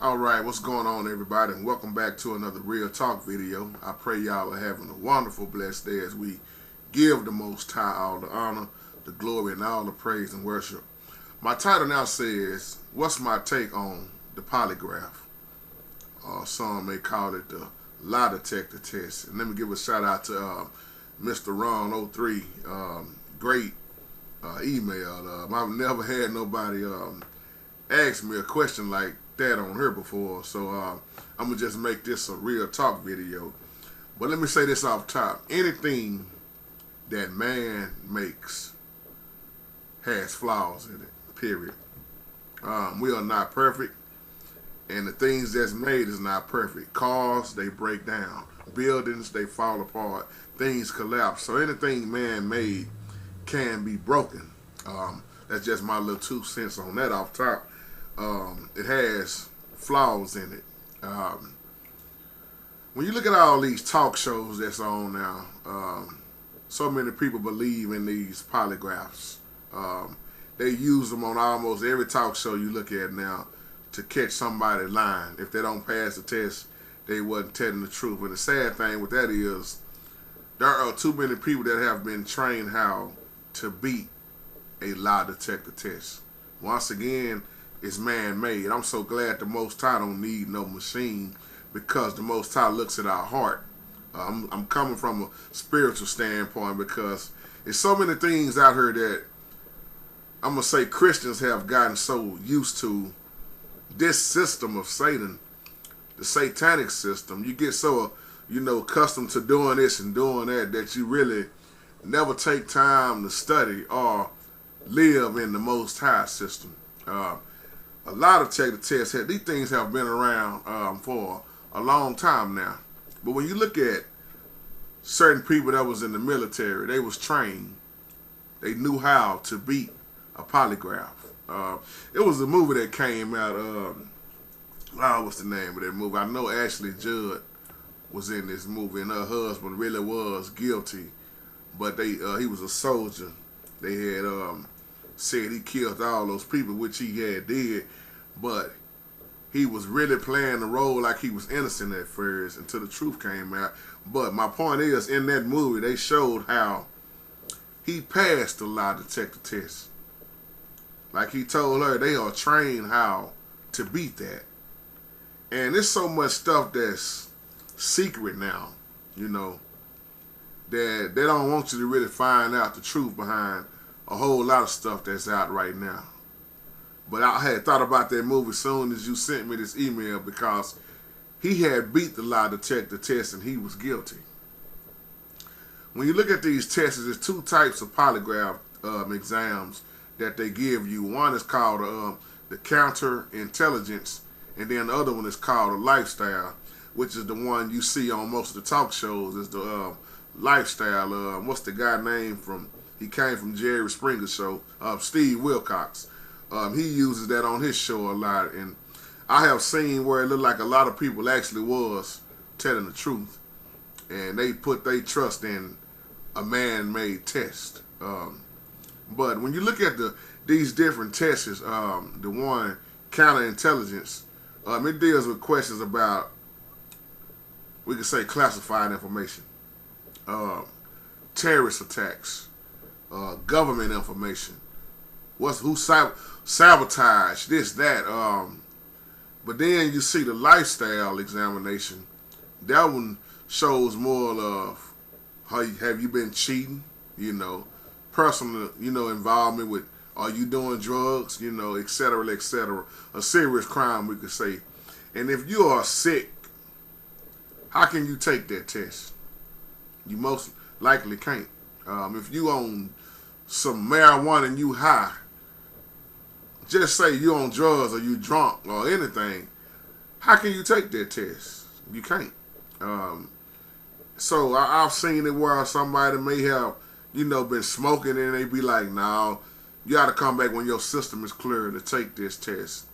Alright, what's going on everybody, and welcome back to another Real Talk video. I pray y'all are having a wonderful, blessed day as we give the Most High all the honor, the glory, and all the praise and worship. My title now says, what's my take on the polygraph? Some may call it the lie detector test. And let me give a shout out to Mr. Ron03. Great email. I've never had nobody ask me a question like that on here before, so I'm gonna just make this a real talk video. But let me say this off top: anything that man makes has flaws in it. Period. We are not perfect, and the things that's made is not perfect. Cars, they break down. Buildings, they fall apart. Things collapse. So anything man made can be broken. That's just my little 2 cents on that off top. It has flaws in it. When you look at all these talk shows that's on now, so many people believe in these polygraphs. They use them on almost every talk show you look at now to catch somebody lying. If they don't pass the test, they wasn't telling the truth. And the sad thing with that is there are too many people that have been trained how to beat a lie detector test. Once again, it's man-made. I'm so glad the Most High don't need no machine, because the Most High looks at our heart. I'm coming from a spiritual standpoint, because there's so many things out here that I'm going to say Christians have gotten so used to this system of Satan, the satanic system. You get so, accustomed to doing this and doing that, that you really never take time to study or live in the Most High system. A lot of detector tests, these things have been around for a long time now. But when you look at certain people that was in the military, they was trained. They knew how to beat a polygraph. It was a movie that came out, what's the name of that movie? I know Ashley Judd was in this movie, and her husband really was guilty. But he was a soldier. They had said he killed all those people, which he had did, but he was really playing the role like he was innocent at first until the truth came out. But my point is, in that movie, they showed how he passed the lie detector test. Like he told her, they are trained how to beat that. And there's so much stuff that's secret now, that they don't want you to really find out the truth behind a whole lot of stuff that's out right now. But I had thought about that movie as soon as you sent me this email, because he had beat the lie detector test and he was guilty. When you look at these tests, there's two types of polygraph exams that they give you. One is called the counterintelligence, and then the other one is called a lifestyle, which is the one you see on most of the talk shows. Is the lifestyle. What's the guy name from? He came from Jerry Springer's show. Steve Wilcox. He uses that on his show a lot, and I have seen where it looked like a lot of people actually was telling the truth, and they put their trust in a man-made test. But when you look at these different tests, the one counterintelligence, it deals with questions about, we could say, classified information, terrorist attacks, government information, who sabotage this, that. But then you see the lifestyle examination. That one shows more of have you been cheating, personal, involvement with, are you doing drugs, et cetera, et cetera. A serious crime, we could say. And if you are sick, how can you take that test? You most likely can't. If you on some marijuana and you high, just say you on drugs or you drunk or anything, how can you take that test? You can't. So I've seen it where somebody may have, been smoking, and they be like, no, you got to come back when your system is clear to take this test.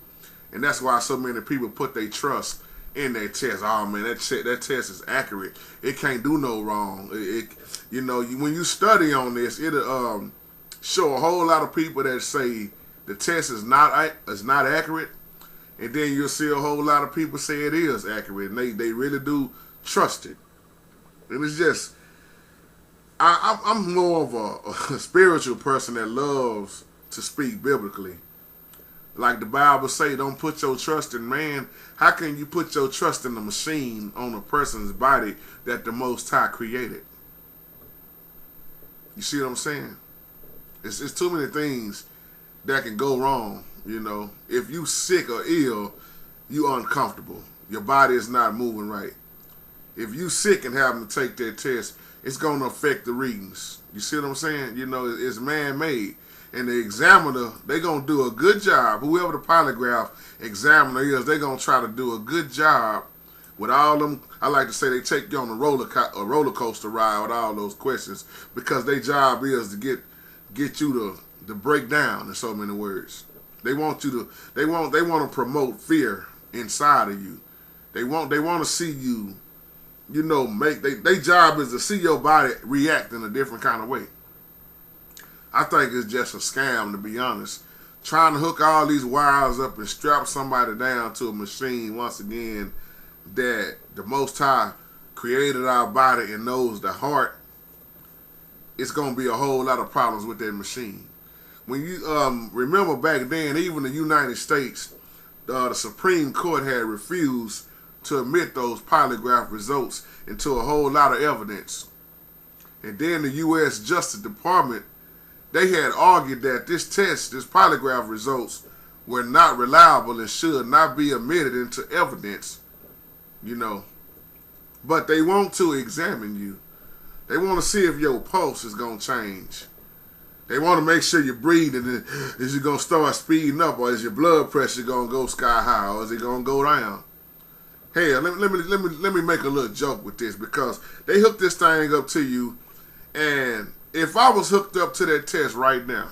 And that's why so many people put their trust in that test. Oh man, that test is accurate. It can't do no wrong. When you study on this, it'll show a whole lot of people that say the test is not accurate, And then you'll see a whole lot of people say it is accurate, and they really do trust it. And it's just, I'm more of a spiritual person that loves to speak biblically. Like the Bible say, don't put your trust in man. How can you put your trust in a machine on a person's body that the Most High created? You see what I'm saying? It's too many things that can go wrong, you know. If you sick or ill, you uncomfortable. Your body is not moving right. If you sick and having to take that test, it's going to affect the readings. You see what I'm saying? You know, it's man-made. And the examiner, they're going to do a good job. Whoever the polygraph examiner is, they're going to try to do a good job with all them. I like to say they take you on a roller coaster ride with all those questions, because their job is to get you to break down, in so many words. They want to promote fear inside of you. They want to see you, you know, their job is to see your body react in a different kind of way. I think it's just a scam, to be honest. Trying to hook all these wires up and strap somebody down to a machine, once again, that the Most High created our body and knows the heart. It's going to be a whole lot of problems with that machine. When you remember back then, even the United States, the Supreme Court had refused to admit those polygraph results into a whole lot of evidence. And then the U.S. Justice Department, they had argued that this polygraph results were not reliable and should not be admitted into evidence, you know. But they want to examine you. They want to see if your pulse is going to change. They want to make sure you're breathing. Is it going to start speeding up, or is your blood pressure going to go sky high, or is it going to go down? Hell, let me make a little joke with this, because they hook this thing up to you, and if I was hooked up to that test right now,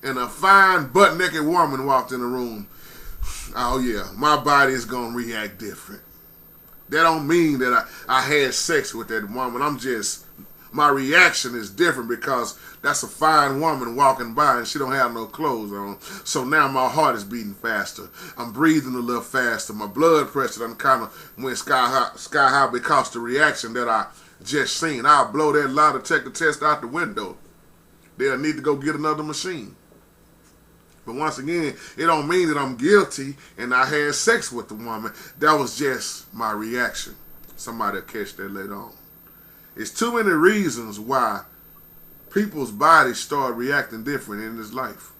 and a fine butt-naked woman walked in the room, oh yeah, my body is going to react different. That don't mean that I had sex with that woman. My reaction is different because that's a fine woman walking by and she don't have no clothes on. So now my heart is beating faster. I'm breathing a little faster. My blood pressure done kind of went sky high because of the reaction that I just seen. I'll blow that lie detector test out the window. They'll need to go get another machine. But once again, it don't mean that I'm guilty and I had sex with the woman. That was just my reaction. Somebody will catch that later on. It's too many reasons why people's bodies start reacting different in this life.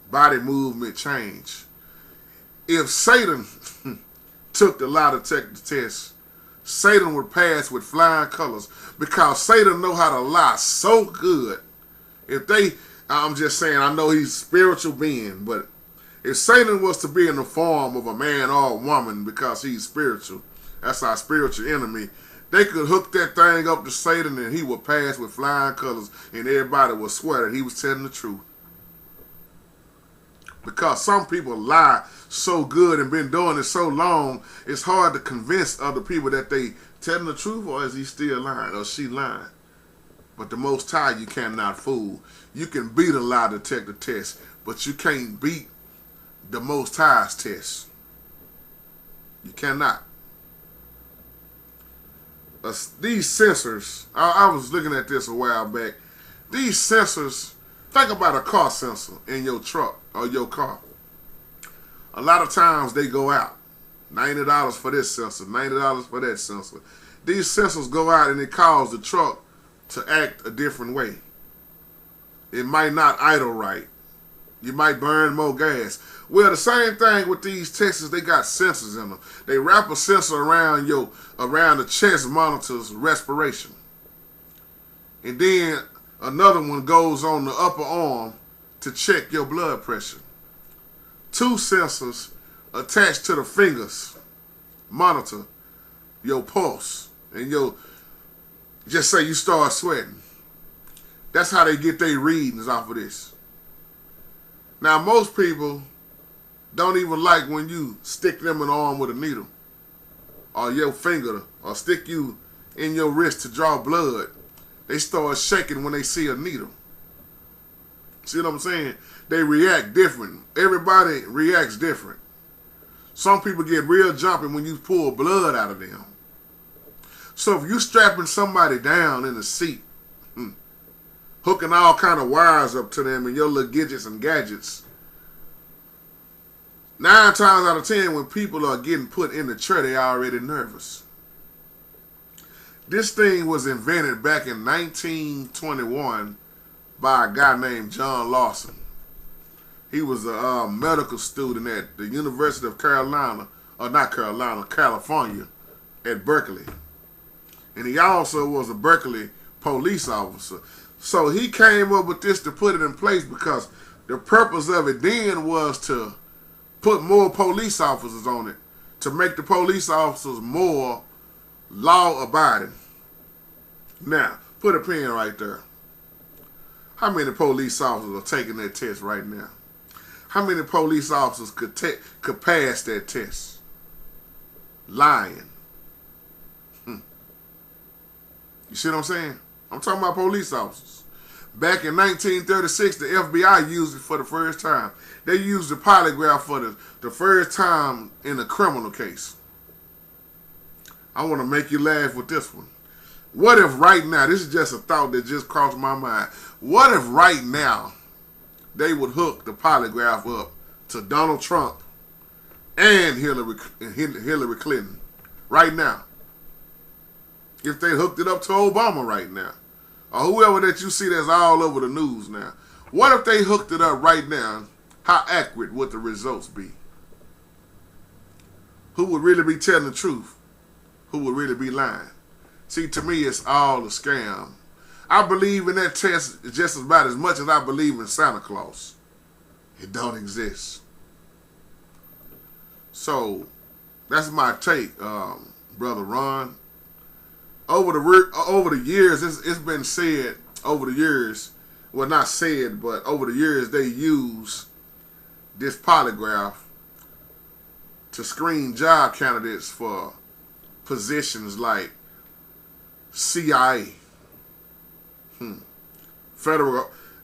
Body movement change. If Satan took the lie detector test, Satan would pass with flying colors, because Satan know how to lie so good. I'm just saying, I know he's a spiritual being, but if Satan was to be in the form of a man or a woman, because he's spiritual, that's our spiritual enemy, they could hook that thing up to Satan and he would pass with flying colors and everybody would swear that he was telling the truth. Because some people lie so good and been doing it so long, it's hard to convince other people that they telling the truth, or is he still lying, or she lying. But the Most High you cannot fool. You can beat a lie detector test, but you can't beat the Most High's test. You cannot. These sensors, I was looking at this a while back. These sensors, think about a car sensor in your truck or your car. A lot of times they go out. $90 for this sensor, $90 for that sensor. These sensors go out and it causes the truck to act a different way. It might not idle right. You might burn more gas. Well, the same thing with these Texas, they got sensors in them. They wrap a sensor around the chest monitors respiration. And then another one goes on the upper arm to check your blood pressure. 2 sensors attached to the fingers monitor your pulse and just say you start sweating. That's how they get their readings off of this. Now, most people don't even like when you stick them in the arm with a needle or your finger, or stick you in your wrist to draw blood. They start shaking when they see a needle. See what I'm saying? They react different. Everybody reacts different. Some people get real jumpy when you pull blood out of them. So if you strapping somebody down in the seat, hooking all kind of wires up to them and your little gadgets and gadgets, 9 times out of 10 when people are getting put in the chair, they already nervous. This thing was invented back in 1921 by a guy named John Lawson. He was a medical student at the University of California at Berkeley. And he also was a Berkeley police officer. So he came up with this to put it in place because the purpose of it then was to put more police officers on it, to make the police officers more law-abiding. Now, put a pin right there. How many police officers are taking that test right now? How many police officers could pass that test? Lying. You see what I'm saying? I'm talking about police officers. Back in 1936, the FBI used it for the first time. They used the polygraph for the first time in a criminal case. I want to make you laugh with this one. What if right now, this is just a thought that just crossed my mind. What if right now they would hook the polygraph up to Donald Trump and Hillary Clinton right now? If they hooked it up to Obama right now, or whoever that you see that's all over the news now. What if they hooked it up right now? How accurate would the results be? Who would really be telling the truth? Who would really be lying? See, to me, it's all a scam. I believe in that test just about as much as I believe in Santa Claus. It don't exist. So, that's my take, Brother Ron. Over the years, it's been said over the years, well, not said, but over the years, they use this polygraph to screen job candidates for positions like CIA,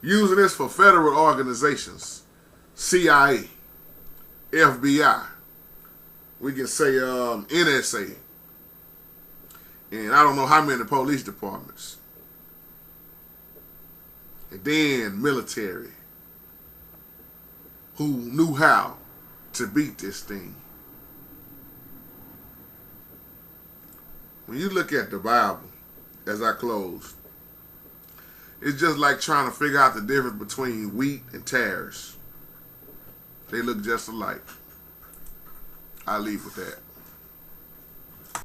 using this for federal organizations, CIA, FBI, we can say NSA, and I don't know how many police departments, and then military, who knew how to beat this thing. When you look at the Bible, as I close, it's just like trying to figure out the difference between wheat and tares. They look just alike. I leave with that.